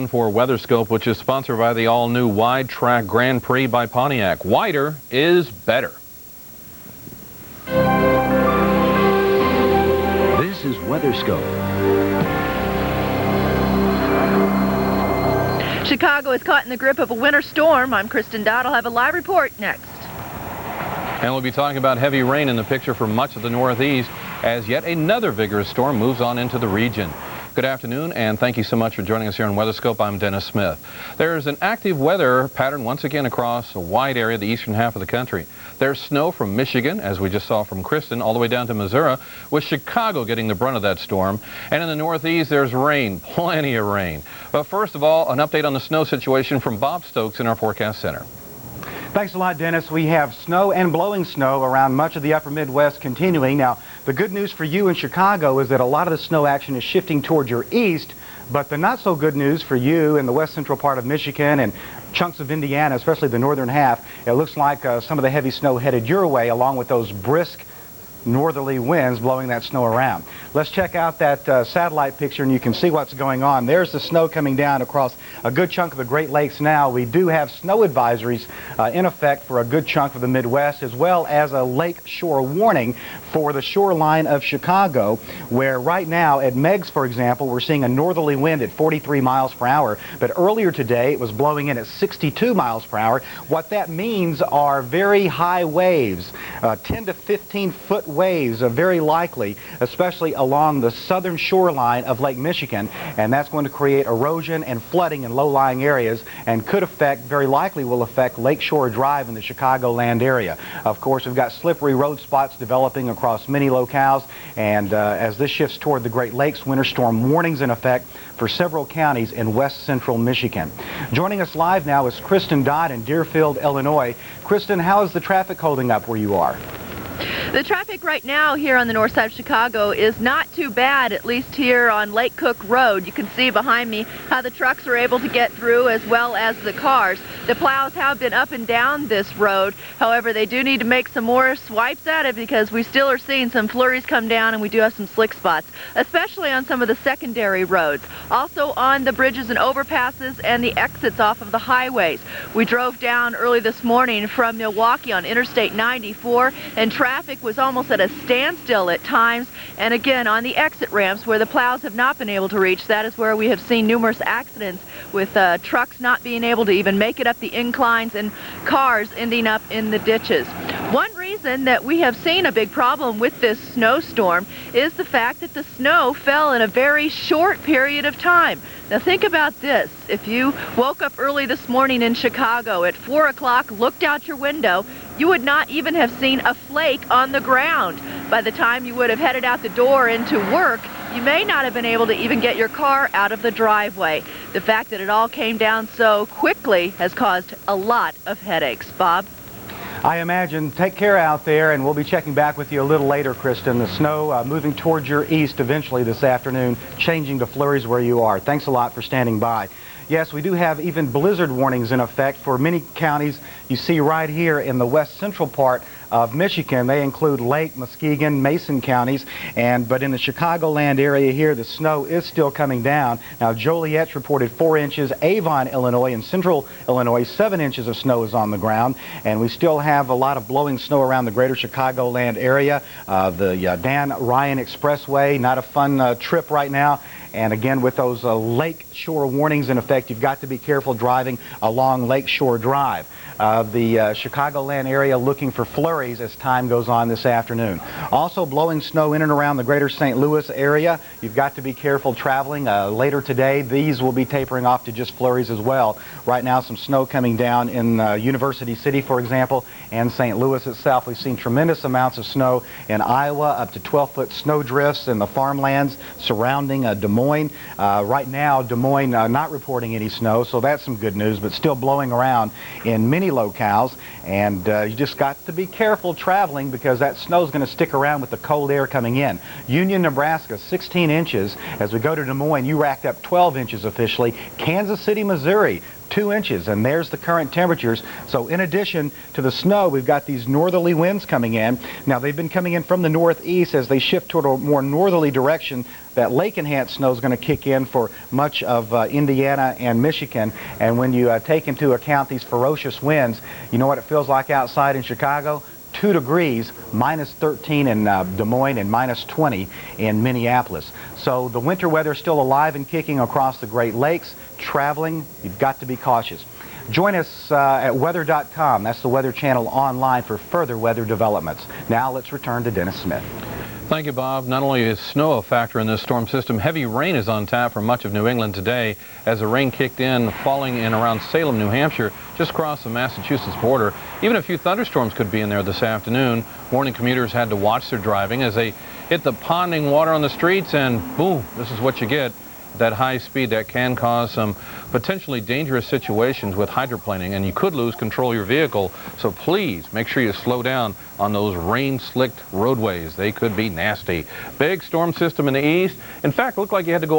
in for WeatherScope, which is sponsored by the all-new Wide Track Grand Prix by Pontiac. Wider is better. This is WeatherScope. Chicago is caught in the grip of a winter storm. I'm Kristen Dodd. I'll have a live report next. And we'll be talking about heavy rain in the picture for much of the Northeast as yet another vigorous storm moves on into the region. Good afternoon, and thank you so much for joining us here on WeatherScope. I'm Dennis Smith. There's an active weather pattern once again across a wide area of the eastern half of the country. There's snow from Michigan, as we just saw from Kristen, all the way down to Missouri, with Chicago getting the brunt of that storm. And in the Northeast, there's rain, plenty of rain. But first of all, an update on the snow situation from Bob Stokes in our forecast center. Thanks a lot, Dennis. We have snow and blowing snow around much of the upper Midwest continuing. Now, the good news for you in Chicago is that a lot of the snow action is shifting toward your east, but the not so good news for you in the west central part of Michigan and chunks of Indiana, especially the northern half, it looks like some of the heavy snow headed your way along with those brisk northerly winds blowing that snow around. Let's check out that satellite picture and you can see what's going on. There's the snow coming down across a good chunk of the Great Lakes now. We do have snow advisories in effect for a good chunk of the Midwest, as well as a lake shore warning for the shoreline of Chicago, where right now at Meigs, for example, we're seeing a northerly wind at 43 miles per hour, but earlier today it was blowing in at 62 miles per hour. What that means are very high waves, 10 to 15 foot waves are very likely, especially along the southern shoreline of Lake Michigan, and that's going to create erosion and flooding in low-lying areas and could affect, very likely will affect Lakeshore Drive in the Chicagoland area. Of course, we've got slippery road spots developing across many locales, and as this shifts toward the Great Lakes, winter storm warnings in effect for several counties in west central Michigan. Joining us live now is Kristen Dodd in Deerfield, Illinois. Kristen, how is the traffic holding up where you are? The traffic right now here on the north side of Chicago is not too bad, at least here on Lake Cook Road. You can see behind me how the trucks are able to get through as well as the cars. The plows have been up and down this road. However, they do need to make some more swipes at it because we still are seeing some flurries come down and we do have some slick spots, especially on some of the secondary roads. Also on the bridges and overpasses and the exits off of the highways. We drove down early this morning from Milwaukee on Interstate 94 and traffic was almost at a standstill at times, and again on the exit ramps where the plows have not been able to reach, that is where we have seen numerous accidents with trucks not being able to even make it up the inclines and cars ending up in the ditches. One reason that we have seen a big problem with this snowstorm is the fact that the snow fell in a very short period of time. Now think about this. If you woke up early this morning in Chicago at 4 o'clock, looked out your window, you would not even have seen a flake on the ground. By the time you would have headed out the door into work, you may not have been able to even get your car out of the driveway. The fact that it all came down so quickly has caused a lot of headaches. Bob? I imagine. Take care out there, and we'll be checking back with you a little later, Kristen. The snow moving towards your east eventually this afternoon, changing to flurries where you are. Thanks a lot for standing by. Yes, we do have even blizzard warnings in effect for many counties. You see right here in the west central part of Michigan. They include Lake, Muskegon, Mason counties, but in the Chicagoland area here, the snow is still coming down. Now, Joliet's reported 4 inches. Avon, Illinois, and central Illinois, 7 inches of snow is on the ground, and we still have a lot of blowing snow around the greater Chicagoland area. The Dan Ryan Expressway, not a fun trip right now. And again, with those lake shore warnings in effect, you've got to be careful driving along Lakeshore Drive. The Chicagoland area looking for flurries as time goes on this afternoon. Also blowing snow in and around the greater St. Louis area. You've got to be careful traveling. Later today, these will be tapering off to just flurries as well. Right now, some snow coming down in University City, for example, and St. Louis itself. We've seen tremendous amounts of snow in Iowa, up to 12-foot snow drifts in the farmlands surrounding Des Moines. Right now, Des Moines not reporting any snow, so that's some good news, but still blowing around in many locales, and you just got to be careful traveling because that snow is going to stick around with the cold air coming in. Union, Nebraska, 16 inches. As we go to Des Moines, you racked up 12 inches officially. Kansas City, Missouri, 2 inches, and there's the current temperatures. So in addition to the snow, we've got these northerly winds coming in. Now, they've been coming in from the northeast. As they shift toward a more northerly direction, that lake-enhanced snow is going to kick in for much of Indiana and Michigan. And when you take into account these ferocious winds, you know what it feels like outside in Chicago? 2 degrees, minus 13 in Des Moines, and minus 20 in Minneapolis. So the winter weather is still alive and kicking across the Great Lakes. Traveling, you've got to be cautious. Join us at weather.com. That's the Weather Channel online for further weather developments. Now let's return to Dennis Smith. Thank you, Bob. Not only is snow a factor in this storm system, heavy rain is on tap for much of New England today as the rain kicked in, falling in around Salem, New Hampshire, just across the Massachusetts border. Even a few thunderstorms could be in there this afternoon. Warning commuters had to watch their driving as they hit the ponding water on the streets, and boom, this is what you get. That high speed that can cause some potentially dangerous situations with hydroplaning, and you could lose control of your vehicle. So please make sure you slow down on those rain-slicked roadways. They could be nasty. Big storm system in the east. In fact, looked like you had to go